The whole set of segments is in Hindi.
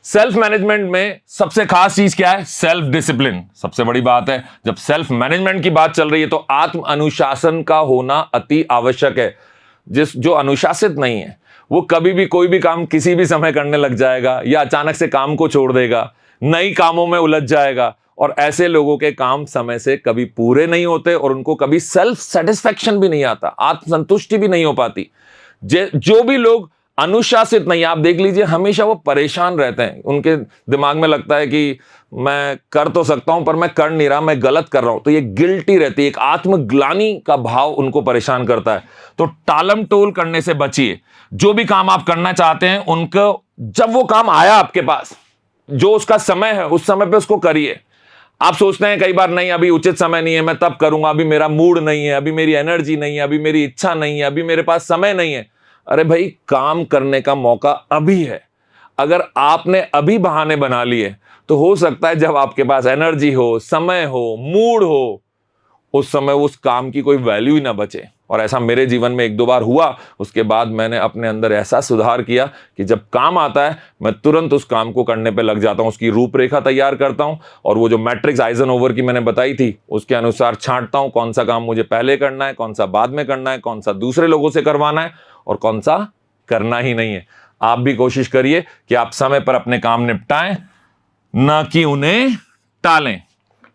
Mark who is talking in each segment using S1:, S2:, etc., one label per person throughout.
S1: सेल्फ मैनेजमेंट में सबसे खास चीज क्या है? सेल्फ डिसिप्लिन सबसे बड़ी बात है। जब सेल्फ मैनेजमेंट की बात चल रही है तो आत्म अनुशासन का होना अति आवश्यक है। जो अनुशासित नहीं है वो कभी भी कोई भी काम किसी भी समय करने लग जाएगा या अचानक से काम को छोड़ देगा, नई कामों में उलझ जाएगा, और ऐसे लोगों के काम समय से कभी पूरे नहीं होते और उनको कभी सेल्फ सेटिस्फेक्शन भी नहीं आता, आत्मसंतुष्टि भी नहीं हो पाती। जो भी लोग अनुशासित नहीं, आप देख लीजिए, हमेशा वो परेशान रहते हैं। उनके दिमाग में लगता है कि मैं कर तो सकता हूं पर मैं कर नहीं रहा, मैं गलत कर रहा हूं। तो ये गिल्टी रहती है, एक आत्मग्लानि का भाव उनको परेशान करता है। तो टालम टोल करने से बचिए। जो भी काम आप करना चाहते हैं उनको, जब वो काम आया आपके पास, जो उसका समय है उस समय पे उसको करिए। आप सोचते हैं कई बार, नहीं अभी उचित समय नहीं है, मैं तब करूंगा, अभी मेरा मूड नहीं है, अभी मेरी एनर्जी नहीं है, अभी मेरी इच्छा नहीं है, अभी मेरे पास समय नहीं है। अरे भाई, काम करने का मौका अभी है। अगर आपने अभी बहाने बना लिए तो हो सकता है जब आपके पास एनर्जी हो, समय हो, मूड हो, उस समय उस काम की कोई वैल्यू ही ना बचे। और ऐसा मेरे जीवन में एक दो बार हुआ। उसके बाद मैंने अपने अंदर ऐसा सुधार किया कि जब काम आता है मैं तुरंत उस काम को करने पे लग जाता हूं, उसकी रूपरेखा तैयार करता हूं और वो जो मैट्रिक्स आइजनहोवर की मैंने बताई थी उसके अनुसार छांटता हूं कौन सा काम मुझे पहले करना है, कौन सा बाद में करना है, कौन सा दूसरे लोगों से करवाना है और कौन सा करना ही नहीं है। आप भी कोशिश करिए कि आप समय पर अपने काम निपटाएं, ना कि उन्हें टालें।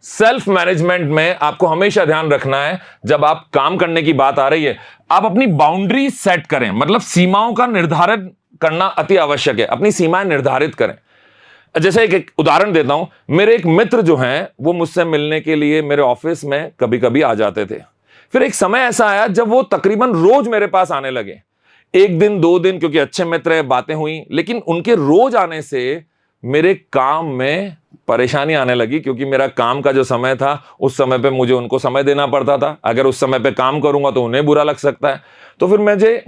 S1: सेल्फ मैनेजमेंट में आपको हमेशा ध्यान रखना है, जब आप काम करने की बात आ रही है, आप अपनी बाउंड्री सेट करें, मतलब सीमाओं का निर्धारण करना अति आवश्यक है। अपनी सीमाएं निर्धारित करें। जैसे एक उदाहरण देता हूं, मेरे एक मित्र जो हैं वो मुझसे मिलने के लिए मेरे ऑफिस में कभी कभी आ जाते थे। फिर एक समय ऐसा आया जब वो तकरीबन रोज मेरे पास आने लगे। एक दिन, दो दिन, क्योंकि अच्छे मित्र है, बातें हुई, लेकिन उनके रोज आने से मेरे काम में परेशानी आने लगी, क्योंकि मेरा काम का जो समय था उस समय पे मुझे उनको समय देना पड़ता था। अगर उस समय पे काम करूंगा तो उन्हें बुरा लग सकता है। तो फिर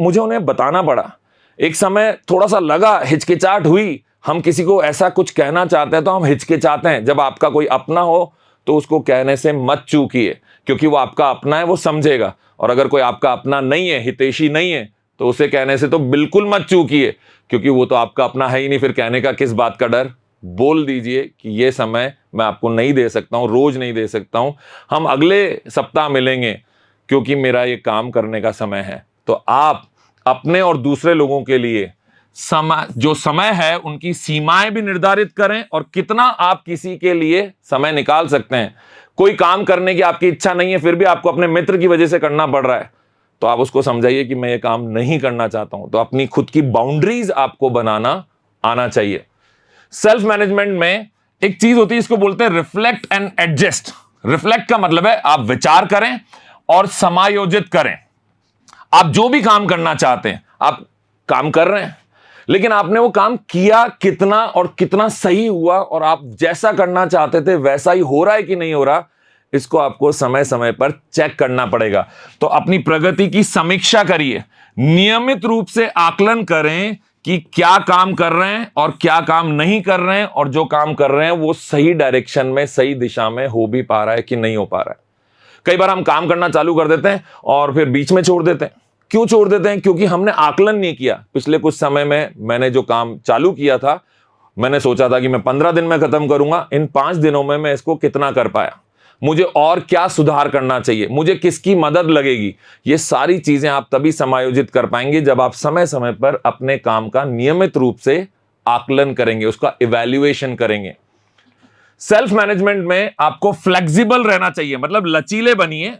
S1: मुझे उन्हें बताना पड़ा। एक समय थोड़ा सा लगा, हिचकिचाहट हुई। हम किसी को ऐसा कुछ कहना चाहते हैं तो हम हिचकिचाते हैं। जब आपका कोई अपना हो तो उसको कहने से मत चूकिए, क्योंकि वो आपका अपना है, वो समझेगा। और अगर कोई आपका अपना नहीं है, हितैषी नहीं है, तो उसे कहने से तो बिल्कुल मत चूकिए, क्योंकि वो तो आपका अपना है ही नहीं। फिर कहने का किस बात का डर? बोल दीजिए कि ये समय मैं आपको नहीं दे सकता हूं, रोज नहीं दे सकता हूं, हम अगले सप्ताह मिलेंगे, क्योंकि मेरा ये काम करने का समय है। तो आप अपने और दूसरे लोगों के लिए जो समय है उनकी सीमाएं भी निर्धारित करें, और कितना आप किसी के लिए समय निकाल सकते हैं। कोई काम करने की आपकी इच्छा नहीं है, फिर भी आपको अपने मित्र की वजह से करना पड़ रहा है, तो आप उसको समझाइए कि मैं ये काम नहीं करना चाहता हूं। तो अपनी खुद की बाउंड्रीज आपको बनाना आना चाहिए। सेल्फ मैनेजमेंट में एक चीज होती है, इसको बोलते हैं रिफ्लेक्ट एंड एडजस्ट। रिफ्लेक्ट का मतलब है आप विचार करें और समायोजित करें। आप जो भी काम करना चाहते हैं, आप काम कर रहे हैं, लेकिन आपने वो काम किया कितना और कितना सही हुआ, और आप जैसा करना चाहते थे वैसा ही हो रहा है कि नहीं हो रहा, इसको आपको समय समय पर चेक करना पड़ेगा। तो अपनी प्रगति की समीक्षा करिए, नियमित रूप से आकलन करें कि क्या काम कर रहे हैं और क्या काम नहीं कर रहे हैं, और जो काम कर रहे हैं वो सही डायरेक्शन में, सही दिशा में हो भी पा रहा है कि नहीं हो पा रहा है। कई बार हम काम करना चालू कर देते हैं और फिर बीच में छोड़ देते हैं। क्यों छोड़ देते हैं? क्योंकि हमने आकलन नहीं किया। पिछले कुछ समय में मैंने जो काम चालू किया था, मैंने सोचा था कि मैं 15 दिन में खत्म करूंगा। इन 5 दिनों में मैं इसको कितना कर पाया, मुझे और क्या सुधार करना चाहिए, मुझे किसकी मदद लगेगी, ये सारी चीजें आप तभी समायोजित कर पाएंगे जब आप समय समय पर अपने काम का नियमित रूप से आकलन करेंगे, उसका इवैल्यूएशन करेंगे। सेल्फ मैनेजमेंट में आपको फ्लेक्सिबल रहना चाहिए, मतलब लचीले बनिए।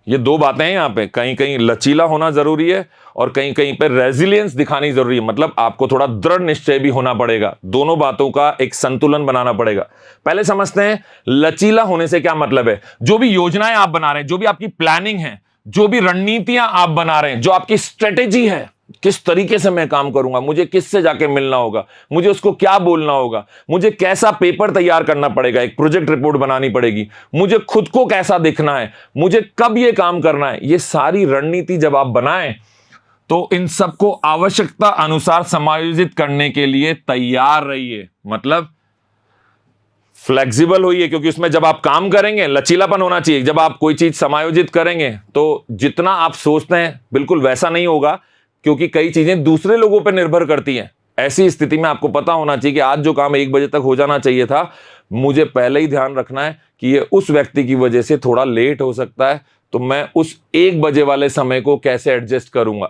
S1: ये दो बातें हैं यहां पे, कहीं कहीं लचीला होना जरूरी है और कहीं कहीं पे रेजिलियंस दिखानी जरूरी है, मतलब आपको थोड़ा दृढ़ निश्चय भी होना पड़ेगा। दोनों बातों का एक संतुलन बनाना पड़ेगा। पहले समझते हैं लचीला होने से क्या मतलब है। जो भी योजनाएं आप बना रहे हैं, जो भी आपकी प्लानिंग है, जो भी रणनीतियां आप बना रहे हैं, जो आपकी स्ट्रेटेजी है, किस तरीके से मैं काम करूंगा, मुझे किससे जाके मिलना होगा, मुझे उसको क्या बोलना होगा, मुझे कैसा पेपर तैयार करना पड़ेगा, एक प्रोजेक्ट रिपोर्ट बनानी पड़ेगी, मुझे खुद को कैसा दिखना है, मुझे कब ये काम करना है, ये सारी रणनीति जब आप बनाएं तो इन सबको आवश्यकता अनुसार समायोजित करने के लिए तैयार रहिए। मतलब फ्लेक्सिबल होइए, क्योंकि उसमें जब आप काम करेंगे लचीलापन होना चाहिए। जब आप कोई चीज समायोजित करेंगे तो जितना आप सोचते हैं बिल्कुल वैसा नहीं होगा, क्योंकि कई चीजें दूसरे लोगों पर निर्भर करती हैं। ऐसी स्थिति में आपको पता होना चाहिए कि आज जो काम 1 बजे तक हो जाना चाहिए था, मुझे पहले ही ध्यान रखना है कि ये उस व्यक्ति की वजह से थोड़ा लेट हो सकता है, तो मैं उस 1 बजे वाले समय को कैसे एडजस्ट करूंगा।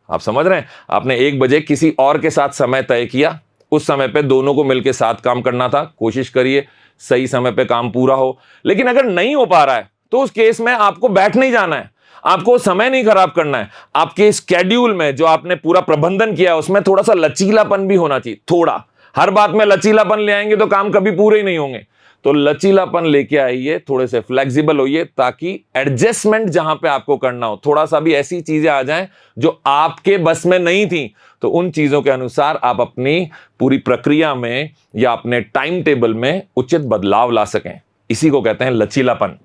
S1: आप समझ रहे हैं? आपने 1 बजे किसी और के साथ समय तय किया, उस समय पे दोनों को मिलकर साथ काम करना था। कोशिश करिए सही समय पे काम पूरा हो। लेकिन अगर नहीं हो पा रहा है तो उस केस में आपको बैठ नहीं जाना है, आपको समय नहीं खराब करना है। आपके स्केड्यूल में जो आपने पूरा प्रबंधन किया है उसमें थोड़ा सा लचीलापन भी होना चाहिए। थोड़ा, हर बात में लचीलापन ले आएंगे तो काम कभी पूरे ही नहीं होंगे। तो लचीलापन लेके आइए, थोड़े से फ्लेक्सिबल होइए, ताकि एडजस्टमेंट जहां पे आपको करना हो, थोड़ा सा भी ऐसी चीजें आ जाएं जो आपके बस में नहीं थी, तो उन चीजों के अनुसार आप अपनी पूरी प्रक्रिया में या अपने टाइम टेबल में उचित बदलाव ला सकें। इसी को कहते हैं लचीलापन।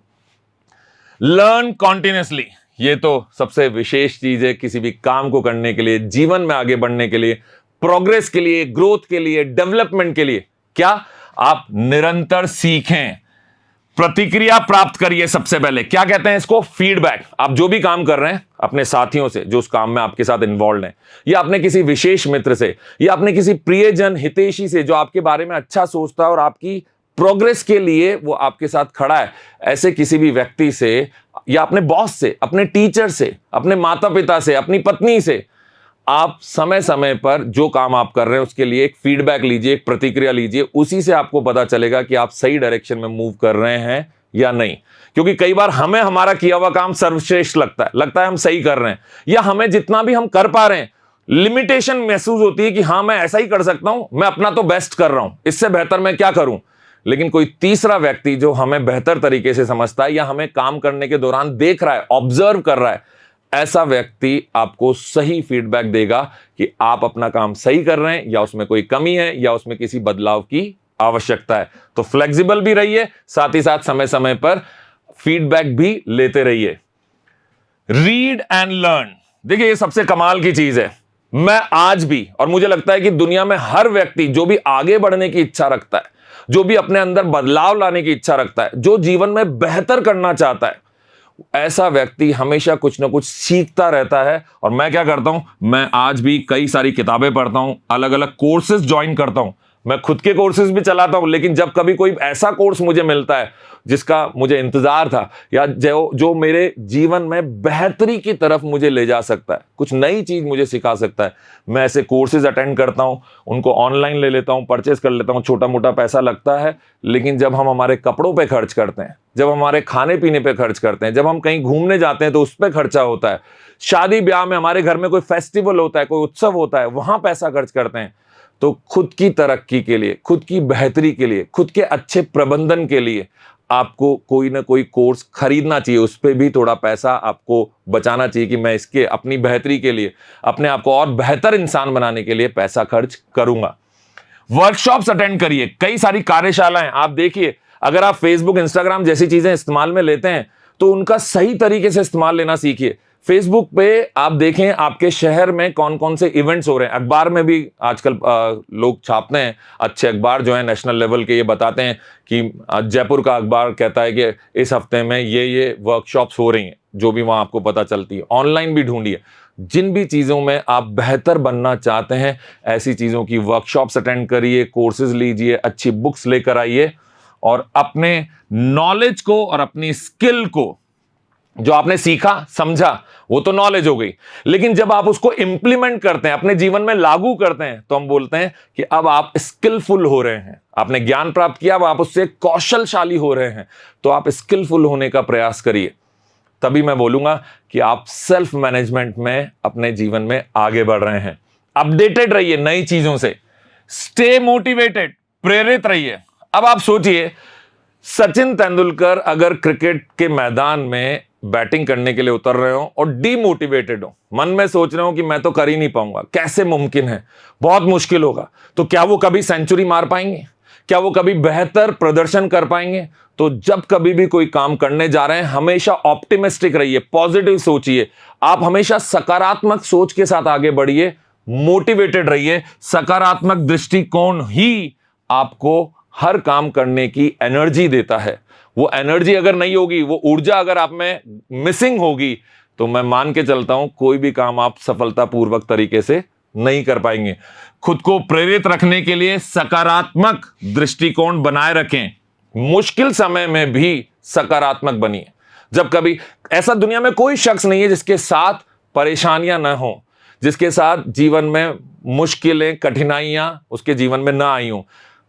S1: लर्न कॉन्टिन्यूसली, ये तो सबसे विशेष चीज है किसी भी काम को करने के लिए, जीवन में आगे बढ़ने के लिए, प्रोग्रेस के लिए, ग्रोथ के लिए, डेवलपमेंट के लिए। क्या? आप निरंतर सीखें, प्रतिक्रिया प्राप्त करिए। सबसे पहले क्या कहते हैं इसको? फीडबैक। आप जो भी काम कर रहे हैं अपने साथियों से जो उस काम में आपके साथ इन्वॉल्व हैं, या अपने किसी विशेष मित्र से, या अपने किसी प्रियजन हितैषी से जो आपके बारे में अच्छा सोचता है और आपकी प्रोग्रेस के लिए वो आपके साथ खड़ा है, ऐसे किसी भी व्यक्ति से, या अपने बॉस से, अपने टीचर से, अपने माता पिता से, अपनी पत्नी से, आप समय समय पर जो काम आप कर रहे हैं उसके लिए एक फीडबैक लीजिए, एक प्रतिक्रिया लीजिए। उसी से आपको पता चलेगा कि आप सही डायरेक्शन में मूव कर रहे हैं या नहीं। क्योंकि कई बार हमें हमारा किया हुआ काम सर्वश्रेष्ठ लगता है हम सही कर रहे हैं, या हमें जितना भी हम कर पा रहे हैं लिमिटेशन महसूस होती है कि हाँ मैं ऐसा ही कर सकता हूं, मैं अपना तो बेस्ट कर रहा हूं, इससे बेहतर मैं क्या करूं। लेकिन कोई तीसरा व्यक्ति जो हमें बेहतर तरीके से समझता है या हमें काम करने के दौरान देख रहा है, ऑब्जर्व कर रहा है, ऐसा व्यक्ति आपको सही फीडबैक देगा कि आप अपना काम सही कर रहे हैं या उसमें कोई कमी है या उसमें किसी बदलाव की आवश्यकता है। तो फ्लेक्सिबल भी रहिए, साथ ही साथ समय समय पर फीडबैक भी लेते रहिए। रीड एंड लर्न, देखिए ये सबसे कमाल की चीज है। मैं आज भी, और मुझे लगता है कि दुनिया में हर व्यक्ति जो भी आगे बढ़ने की इच्छा रखता है, जो भी अपने अंदर बदलाव लाने की इच्छा रखता है, जो जीवन में बेहतर करना चाहता है, ऐसा व्यक्ति हमेशा कुछ ना कुछ सीखता रहता है। और मैं क्या करता हूं, मैं आज भी कई सारी किताबें पढ़ता हूं, अलग अलग कोर्सेज ज्वाइन करता हूं, मैं खुद के कोर्सेज भी चलाता हूं। लेकिन जब कभी कोई ऐसा कोर्स मुझे मिलता है जिसका मुझे इंतजार था, या जो मेरे जीवन में बेहतरी की तरफ मुझे ले जा सकता है, कुछ नई चीज मुझे सिखा सकता है, मैं ऐसे कोर्सेज अटेंड करता हूं, उनको ऑनलाइन ले लेता हूं, परचेस कर लेता हूं। छोटा मोटा पैसा लगता है, लेकिन जब हम हमारे कपड़ों पे खर्च करते हैं, जब हमारे खाने पीने पे खर्च करते हैं, जब हम कहीं घूमने जाते हैं तो उस पर खर्चा होता है, शादी ब्याह में, हमारे घर में कोई फेस्टिवल होता है, कोई उत्सव होता है, वहां पैसा खर्च करते हैं, तो खुद की तरक्की के लिए, खुद की बेहतरी के लिए, खुद के अच्छे प्रबंधन के लिए आपको कोई ना कोई कोर्स खरीदना चाहिए। उस पर भी थोड़ा पैसा आपको बचाना चाहिए कि मैं इसके अपनी बेहतरी के लिए, अपने आप को और बेहतर इंसान बनाने के लिए पैसा खर्च करूंगा। वर्कशॉप्स अटेंड करिए, कई सारी कार्यशालाएं आप देखिए। अगर आप फेसबुक, इंस्टाग्राम जैसी चीजें इस्तेमाल में लेते हैं तो उनका सही तरीके से इस्तेमाल लेना सीखिए। फेसबुक पे आप देखें आपके शहर में कौन कौन से इवेंट्स हो रहे हैं। अखबार में भी आजकल लोग छापते हैं, अच्छे अखबार जो है नेशनल लेवल के, ये बताते हैं कि जयपुर का अखबार कहता है कि इस हफ्ते में ये वर्कशॉप्स हो रही हैं, जो भी वहां आपको पता चलती है। ऑनलाइन भी ढूंढिए, जिन भी चीज़ों में आप बेहतर बनना चाहते हैं, ऐसी चीज़ों की वर्कशॉप्स अटेंड करिए, कोर्सेज लीजिए, अच्छी बुक्स लेकर आइए, और अपने नॉलेज को और अपनी स्किल को, जो आपने सीखा समझा वो तो नॉलेज हो गई, लेकिन जब आप उसको इंप्लीमेंट करते हैं, अपने जीवन में लागू करते हैं, तो हम बोलते हैं कि अब आप स्किलफुल हो रहे हैं। आपने ज्ञान प्राप्त किया, अब आप उससे कौशलशाली हो रहे हैं, तो आप स्किलफुल होने का प्रयास करिए। तभी मैं बोलूंगा कि आप सेल्फ मैनेजमेंट में अपने जीवन में आगे बढ़ रहे हैं। अपडेटेड रहिए नई चीजों से, स्टे मोटिवेटेड, प्रेरित रहिए। अब आप सोचिए, सचिन तेंदुलकर अगर क्रिकेट के मैदान में बैटिंग करने के लिए उतर रहे हो और डीमोटिवेटेड हो, मन में सोच रहे हो कि मैं तो कर ही नहीं पाऊंगा, कैसे मुमकिन है, बहुत मुश्किल होगा, तो क्या वो कभी सेंचुरी मार पाएंगे? क्या वो कभी बेहतर प्रदर्शन कर पाएंगे? तो जब कभी भी कोई काम करने जा रहे हैं, हमेशा ऑप्टिमिस्टिक रहिए, पॉजिटिव सोचिए। आप हमेशा सकारात्मक सोच के साथ आगे बढ़िए, मोटिवेटेड रहिए। सकारात्मक दृष्टिकोण ही आपको हर काम करने की एनर्जी देता है। वो एनर्जी अगर नहीं होगी, वो ऊर्जा अगर आप में मिसिंग होगी, तो मैं मान के चलता हूं कोई भी काम आप सफलतापूर्वक तरीके से नहीं कर पाएंगे। खुद को प्रेरित रखने के लिए सकारात्मक दृष्टिकोण बनाए रखें। मुश्किल समय में भी सकारात्मक बनिए। जब कभी ऐसा दुनिया में कोई शख्स नहीं है जिसके साथ परेशानियां ना हो, जिसके साथ जीवन में मुश्किलें कठिनाइयां उसके जीवन में ना आई हो।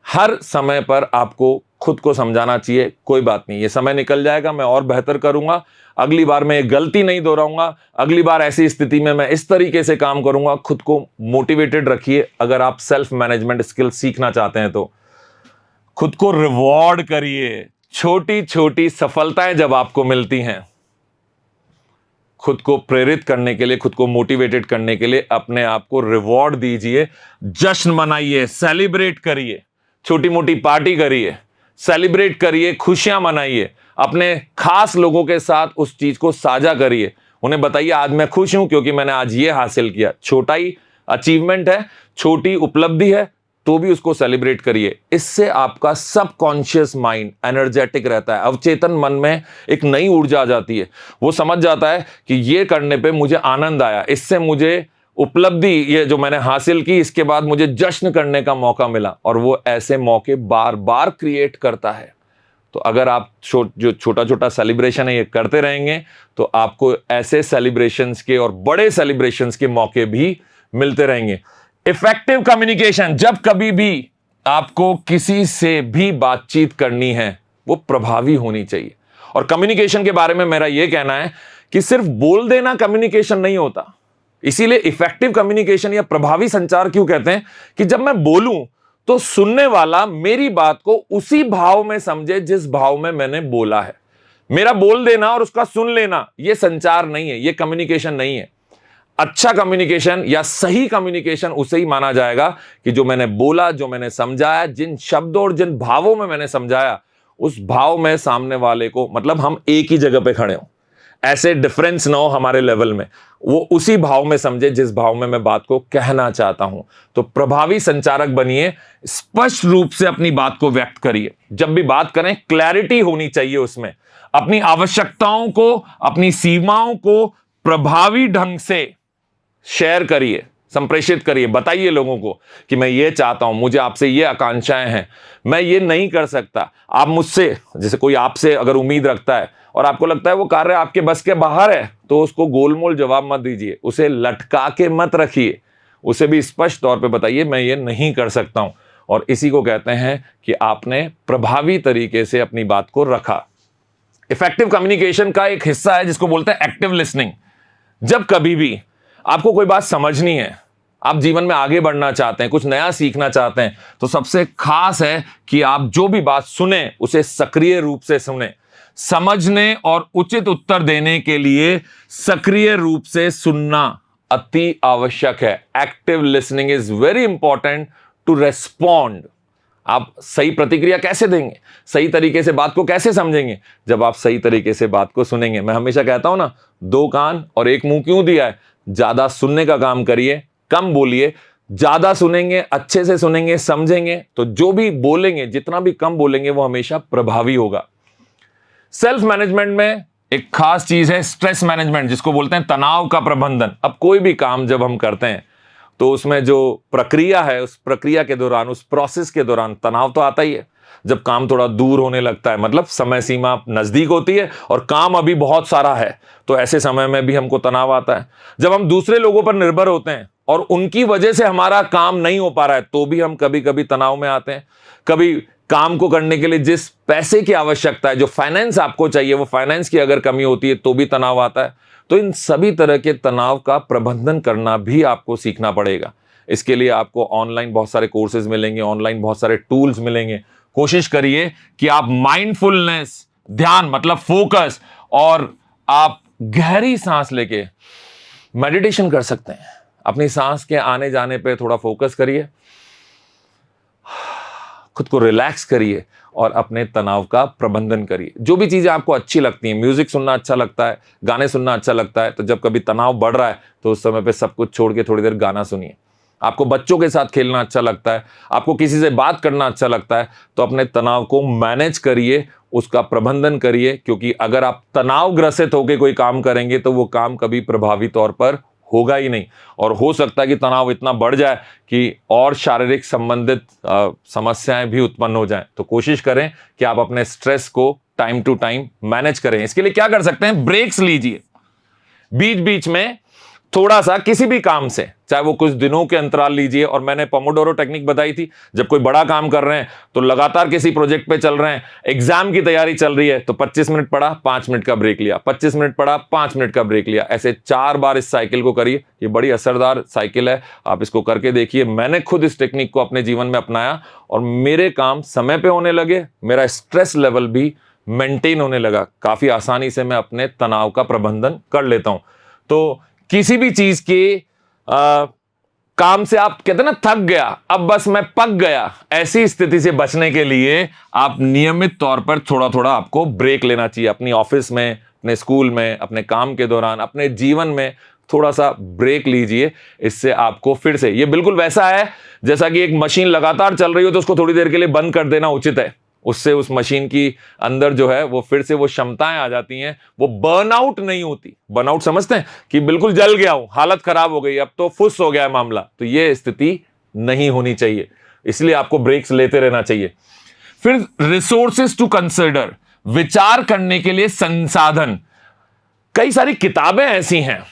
S1: हर समय पर आपको खुद को समझाना चाहिए, कोई बात नहीं, ये समय निकल जाएगा, मैं और बेहतर करूंगा, अगली बार मैं ये गलती नहीं दोहराऊंगा, अगली बार ऐसी स्थिति में मैं इस तरीके से काम करूंगा। खुद को मोटिवेटेड रखिए। अगर आप सेल्फ मैनेजमेंट स्किल सीखना चाहते हैं तो खुद को रिवॉर्ड करिए। छोटी छोटी सफलताएं जब आपको मिलती हैं, खुद को प्रेरित करने के लिए, खुद को मोटिवेटेड करने के लिए अपने आप को रिवॉर्ड दीजिए, जश्न मनाइए, सेलिब्रेट करिए, छोटी मोटी पार्टी करिए, सेलिब्रेट करिए, खुशियां मनाइए, अपने खास लोगों के साथ उस चीज को साझा करिए। उन्हें बताइए आज मैं खुश हूं क्योंकि मैंने आज ये हासिल किया। छोटा ही अचीवमेंट है, छोटी उपलब्धि है, तो भी उसको सेलिब्रेट करिए। इससे आपका सबकॉन्शियस माइंड एनर्जेटिक रहता है। अवचेतन मन में एक नई ऊर्जा आ जाती है। वो समझ जाता है कि ये करने पे मुझे आनंद आया, इससे मुझे उपलब्धि, ये जो मैंने हासिल की, इसके बाद मुझे जश्न करने का मौका मिला, और वो ऐसे मौके बार बार क्रिएट करता है। तो अगर आप जो छोटा छोटा सेलिब्रेशन है ये करते रहेंगे तो आपको ऐसे सेलिब्रेशंस के और बड़े सेलिब्रेशंस के मौके भी मिलते रहेंगे। इफेक्टिव कम्युनिकेशन, जब कभी भी आपको किसी से भी बातचीत करनी है वो प्रभावी होनी चाहिए। और कम्युनिकेशन के बारे में मेरा यह कहना है कि सिर्फ बोल देना कम्युनिकेशन नहीं होता। इसीलिए इफेक्टिव कम्युनिकेशन या प्रभावी संचार क्यों कहते हैं कि जब मैं बोलूं तो सुनने वाला मेरी बात को उसी भाव में समझे जिस भाव में मैंने बोला है। मेरा बोल देना और उसका सुन लेना यह संचार नहीं है, यह कम्युनिकेशन नहीं है। अच्छा कम्युनिकेशन या सही कम्युनिकेशन उसे ही माना जाएगा कि जो मैंने बोला, जो मैंने समझाया, जिन शब्दों और जिन भावों में मैंने समझाया, उस भाव में सामने वाले को, मतलब हम एक ही जगह पे खड़े हों, ऐसे डिफरेंस ना हो हमारे लेवल में, वो उसी भाव में समझे जिस भाव में मैं बात को कहना चाहता हूं। तो प्रभावी संचारक बनिए, स्पष्ट रूप से अपनी बात को व्यक्त करिए। जब भी बात करें क्लैरिटी होनी चाहिए उसमें। अपनी आवश्यकताओं को, अपनी सीमाओं को प्रभावी ढंग से शेयर करिए, संप्रेषित करिए। बताइए लोगों को कि मैं ये चाहता हूं, मुझे आपसे ये आकांक्षाएं हैं, मैं ये नहीं कर सकता। आप मुझसे, जैसे कोई आपसे अगर उम्मीद रखता है और आपको लगता है वो कार्य आपके बस के बाहर है, तो उसको गोलमोल जवाब मत दीजिए, उसे लटका के मत रखिए, उसे भी स्पष्ट तौर पे बताइए मैं ये नहीं कर सकता हूं। और इसी को कहते हैं कि आपने प्रभावी तरीके से अपनी बात को रखा। इफेक्टिव कम्युनिकेशन का एक हिस्सा है जिसको बोलते हैं एक्टिव लिसनिंग। जब कभी भी आपको कोई बात समझनी है, आप जीवन में आगे बढ़ना चाहते हैं, कुछ नया सीखना चाहते हैं, तो सबसे खास है कि आप जो भी बात सुने उसे सक्रिय रूप से सुने। समझने और उचित उत्तर देने के लिए सक्रिय रूप से सुनना अति आवश्यक है। Active listening is very important to respond. आप सही प्रतिक्रिया कैसे देंगे, सही तरीके से बात को कैसे समझेंगे? जब आप सही तरीके से बात को सुनेंगे। मैं हमेशा कहता हूं ना, 2 कान और 1 मुंह क्यों दिया है? ज्यादा सुनने का काम करिए, कम बोलिए। ज्यादा सुनेंगे, अच्छे से सुनेंगे, समझेंगे, तो जो भी बोलेंगे, जितना भी कम बोलेंगे, वो हमेशा प्रभावी होगा। सेल्फ मैनेजमेंट में एक खास चीज है स्ट्रेस मैनेजमेंट, जिसको बोलते हैं तनाव का प्रबंधन। अब कोई भी काम जब हम करते हैं तो उसमें जो प्रक्रिया है, उस प्रक्रिया के दौरान, उस प्रोसेस के दौरान तनाव तो आता ही है। जब काम थोड़ा दूर होने लगता है, मतलब समय सीमा नजदीक होती है और काम अभी बहुत सारा है, तो ऐसे समय में भी हमको तनाव आता है। जब हम दूसरे लोगों पर निर्भर होते हैं और उनकी वजह से हमारा काम नहीं हो पा रहा है, तो भी हम कभी कभी तनाव में आते हैं। कभी काम को करने के लिए जिस पैसे की आवश्यकता है, जो फाइनेंस आपको चाहिए, वो फाइनेंस की अगर कमी होती है तो भी तनाव आता है। तो इन सभी तरह के तनाव का प्रबंधन करना भी आपको सीखना पड़ेगा। इसके लिए आपको ऑनलाइन बहुत सारे कोर्सेज मिलेंगे, ऑनलाइन बहुत सारे टूल्स मिलेंगे। कोशिश करिए कि आप माइंडफुलनेस, ध्यान मतलब फोकस, और आप गहरी सांस लेके मेडिटेशन कर सकते हैं। अपनी सांस के आने जाने पे थोड़ा फोकस करिए, खुद को रिलैक्स करिए और अपने तनाव का प्रबंधन करिए। जो भी चीजें आपको अच्छी लगती हैं, म्यूजिक सुनना अच्छा लगता है, गाने सुनना अच्छा लगता है, तो जब कभी तनाव बढ़ रहा है तो उस समय पे सब कुछ छोड़ के थोड़ी देर गाना सुनिए। आपको बच्चों के साथ खेलना अच्छा लगता है, आपको किसी से बात करना अच्छा लगता है, तो अपने तनाव को मैनेज करिए, उसका प्रबंधन करिए। क्योंकि अगर आप तनाव ग्रसित होकर कोई काम करेंगे तो वो काम कभी प्रभावी तौर पर होगा ही नहीं, और हो सकता है कि तनाव इतना बढ़ जाए कि और शारीरिक संबंधित समस्याएं भी उत्पन्न हो जाएं। तो कोशिश करें कि आप अपने स्ट्रेस को टाइम टू टाइम मैनेज करें। इसके लिए क्या कर सकते हैं, ब्रेक्स लीजिए बीच बीच में, थोड़ा सा किसी भी काम से, चाहे वो कुछ दिनों के अंतराल लीजिए। और मैंने पोमोडोरो टेक्निक बताई थी, जब कोई बड़ा काम कर रहे हैं तो लगातार किसी प्रोजेक्ट पे चल रहे हैं, एग्जाम की तैयारी चल रही है, तो 25 मिनट पढ़ा, 5 मिनट का ब्रेक लिया, 25 मिनट पढ़ा, 5 मिनट का ब्रेक लिया, ऐसे 4 बार इस साइकिल को करिए। ये बड़ी असरदार साइकिल है, आप इसको करके देखिए। मैंने खुद इस टेक्निक को अपने जीवन में अपनाया और मेरे काम समय पे होने लगे, मेरा स्ट्रेस लेवल भी मेंटेन होने लगा, काफी आसानी से मैं अपने तनाव का प्रबंधन कर लेता हूं। तो किसी भी चीज के काम से आप कहते हैं ना, थक गया, अब बस मैं पक गया, ऐसी स्थिति से बचने के लिए आप नियमित तौर पर थोड़ा थोड़ा आपको ब्रेक लेना चाहिए। अपनी ऑफिस में, अपने स्कूल में, अपने काम के दौरान, अपने जीवन में थोड़ा सा ब्रेक लीजिए। इससे आपको फिर से, ये बिल्कुल वैसा है जैसा कि एक मशीन लगातार चल रही हो तो उसको थोड़ी देर के लिए बंद कर देना उचित है। उससे उस मशीन की अंदर जो है वो फिर से वो क्षमताएं आ जाती हैं, वो बर्नआउट नहीं होती। बर्नआउट समझते हैं कि बिल्कुल जल गया हूं, हालत खराब हो गई, अब तो फुस हो गया है मामला, तो ये स्थिति नहीं होनी चाहिए। इसलिए आपको ब्रेक्स लेते रहना चाहिए। फिर रिसोर्सेज टू कंसिडर, विचार करने के लिए संसाधन। कई सारी किताबें ऐसी हैं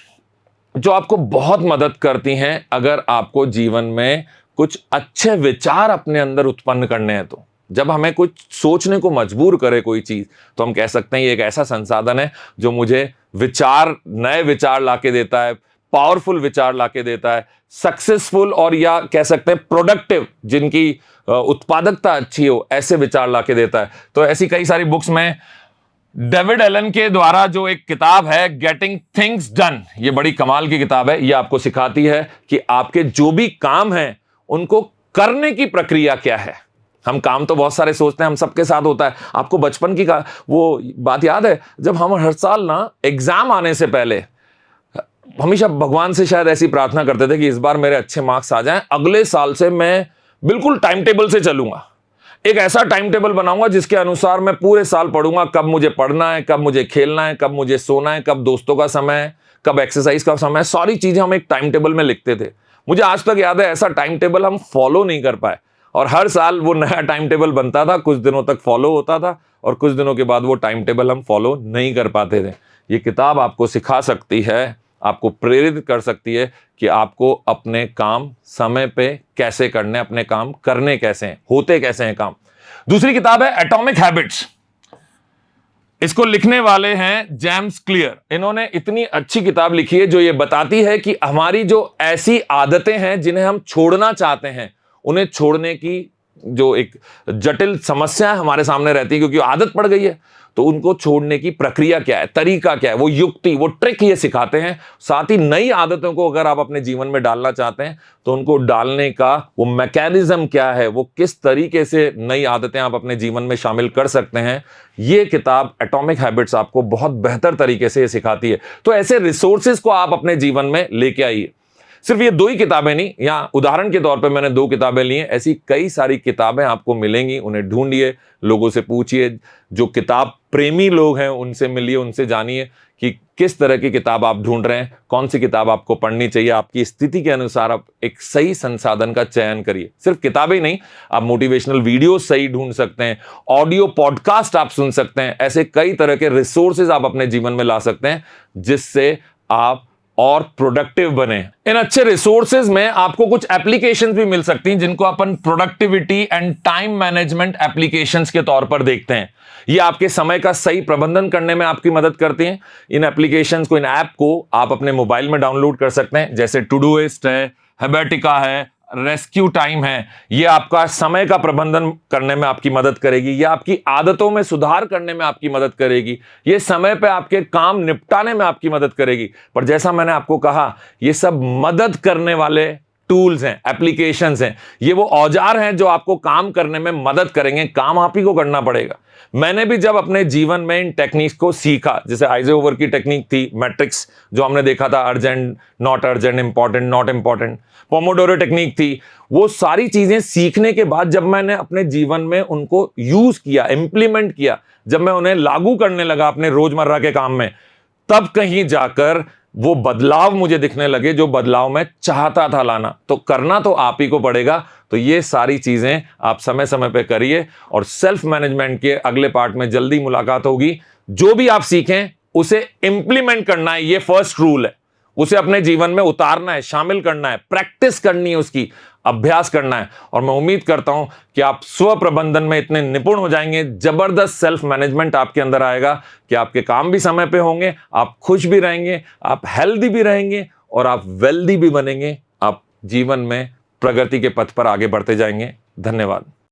S1: जो आपको बहुत मदद करती हैं अगर आपको जीवन में कुछ अच्छे विचार अपने अंदर उत्पन्न करने हैं। तो जब हमें कुछ सोचने को मजबूर करे कोई चीज, तो हम कह सकते हैं ये एक ऐसा संसाधन है जो मुझे विचार, नए विचार लाके देता है, पावरफुल विचार लाके देता है, सक्सेसफुल और या कह सकते हैं प्रोडक्टिव, जिनकी उत्पादकता अच्छी हो, ऐसे विचार लाके देता है। तो ऐसी कई सारी बुक्स में डेविड एलन के द्वारा जो एक किताब है गेटिंग थिंग्स डन, ये बड़ी कमाल की किताब है। ये आपको सिखाती है कि आपके जो भी काम हैं उनको करने की प्रक्रिया क्या है। हम काम तो बहुत सारे सोचते हैं, हम सबके साथ होता है। आपको बचपन की वो बात याद है जब हम हर साल ना एग्जाम आने से पहले हमेशा भगवान से शायद ऐसी प्रार्थना करते थे कि इस बार मेरे अच्छे मार्क्स आ जाएं, अगले साल से मैं बिल्कुल टाइम टेबल से चलूंगा, एक ऐसा टाइम टेबल बनाऊंगा जिसके अनुसार मैं पूरे साल पढ़ूंगा, कब मुझे पढ़ना है, कब मुझे खेलना है, कब मुझे सोना है, कब दोस्तों का समय है, कब एक्सरसाइज का समय है। सारी चीजें हम एक टाइम टेबल में लिखते थे। मुझे आज तक याद है ऐसा टाइम टेबल हम फॉलो नहीं कर पाए, और हर साल वो नया टाइम टेबल बनता था, कुछ दिनों तक फॉलो होता था और कुछ दिनों के बाद वो टाइम टेबल हम फॉलो नहीं कर पाते थे। ये किताब आपको सिखा सकती है, आपको प्रेरित कर सकती है कि आपको अपने काम समय पे कैसे करने, अपने काम करने कैसे हैं, होते कैसे हैं काम। दूसरी किताब है एटॉमिक हैबिट्स। इसको लिखने वाले हैं जेम्स क्लियर। इन्होंने इतनी अच्छी किताब लिखी है जो ये बताती है कि हमारी जो ऐसी आदतें हैं जिन्हें हम छोड़ना चाहते हैं, उन्हें छोड़ने की जो एक जटिल समस्या हमारे सामने रहती है क्योंकि आदत पड़ गई है, तो उनको छोड़ने की प्रक्रिया क्या है, तरीका क्या है, वो युक्ति, वो ट्रिक ये सिखाते हैं। साथ ही नई आदतों को अगर आप अपने जीवन में डालना चाहते हैं तो उनको डालने का वो मैकेनिज्म क्या है, वो किस तरीके से नई आदतें आप अपने जीवन में शामिल कर सकते हैं, ये किताब एटॉमिक हैबिट्स आपको बहुत बेहतर तरीके से सिखाती है। तो ऐसे रिसोर्सेज को आप अपने जीवन में लेके आइए। सिर्फ ये 2 ही किताबें नहीं, या उदाहरण के तौर पे मैंने 2 किताबें ली हैं, ऐसी कई सारी किताबें आपको मिलेंगी। उन्हें ढूंढिए, लोगों से पूछिए, जो किताब प्रेमी लोग हैं उनसे मिलिए, उनसे जानिए कि किस तरह की किताब आप ढूंढ रहे हैं, कौन सी किताब आपको पढ़नी चाहिए। आपकी स्थिति के अनुसार आप एक सही संसाधन का चयन करिए। सिर्फ किताबें नहीं, आप मोटिवेशनल वीडियो सही ढूंढ सकते हैं, ऑडियो पॉडकास्ट आप सुन सकते हैं। ऐसे कई तरह के रिसोर्सेज आप अपने जीवन में ला सकते हैं जिससे आप और प्रोडक्टिव बने। इन अच्छे रिसोर्सेज में आपको कुछ एप्लीकेशंस भी मिल सकती हैं जिनको अपन productivity and time management applications के तौर पर देखते हैं। ये आपके समय का सही प्रबंधन करने में आपकी मदद करती हैं। इन एप्लीकेशंस को, इन ऐप को आप अपने मोबाइल में डाउनलोड कर सकते हैं, जैसे टूडूइस्ट है, हैबिटिका है, रेस्क्यू टाइम है। ये आपका समय का प्रबंधन करने में आपकी मदद करेगी, ये आपकी आदतों में सुधार करने में आपकी मदद करेगी, ये समय पे आपके काम निपटाने में आपकी मदद करेगी। पर जैसा मैंने आपको कहा, ये सब मदद करने वाले टूल्स हैं, एप्लीकेशंस हैं। ये वो औजार हैं जो आपको काम करने में मदद करेंगे, काम आप ही को करना पड़ेगा। मैंने भी जब अपने जीवन में इन टेक्निक्स को सीखा, जैसे आइजनहोवर की टेक्निक थी, मैट्रिक्स जो हमने देखा था, urgent, not urgent, important, not important, Pomodoro technique थी, वो सारी चीजें सीखने के बाद जब मैंने अपने जीवन में उनको यूज किया, इंप्लीमेंट किया, जब मैं उन्हें लागू करने लगा अपने रोजमर्रा के काम में, तब कहीं जाकर वो बदलाव मुझे दिखने लगे जो बदलाव मैं चाहता था लाना। तो करना तो आप ही को पड़ेगा। तो ये सारी चीजें आप समय समय पे करिए और सेल्फ मैनेजमेंट के अगले पार्ट में जल्दी मुलाकात होगी। जो भी आप सीखें उसे इंप्लीमेंट करना है, ये फर्स्ट रूल है। उसे अपने जीवन में उतारना है, शामिल करना है, प्रैक्टिस करनी है, उसकी अभ्यास करना है। और मैं उम्मीद करता हूं कि आप स्व प्रबंधन में इतने निपुण हो जाएंगे, जबरदस्त सेल्फ मैनेजमेंट आपके अंदर आएगा कि आपके काम भी समय पे होंगे, आप खुश भी रहेंगे, आप हेल्दी भी रहेंगे और आप वेल्दी भी बनेंगे। आप जीवन में प्रगति के पथ पर आगे बढ़ते जाएंगे। धन्यवाद।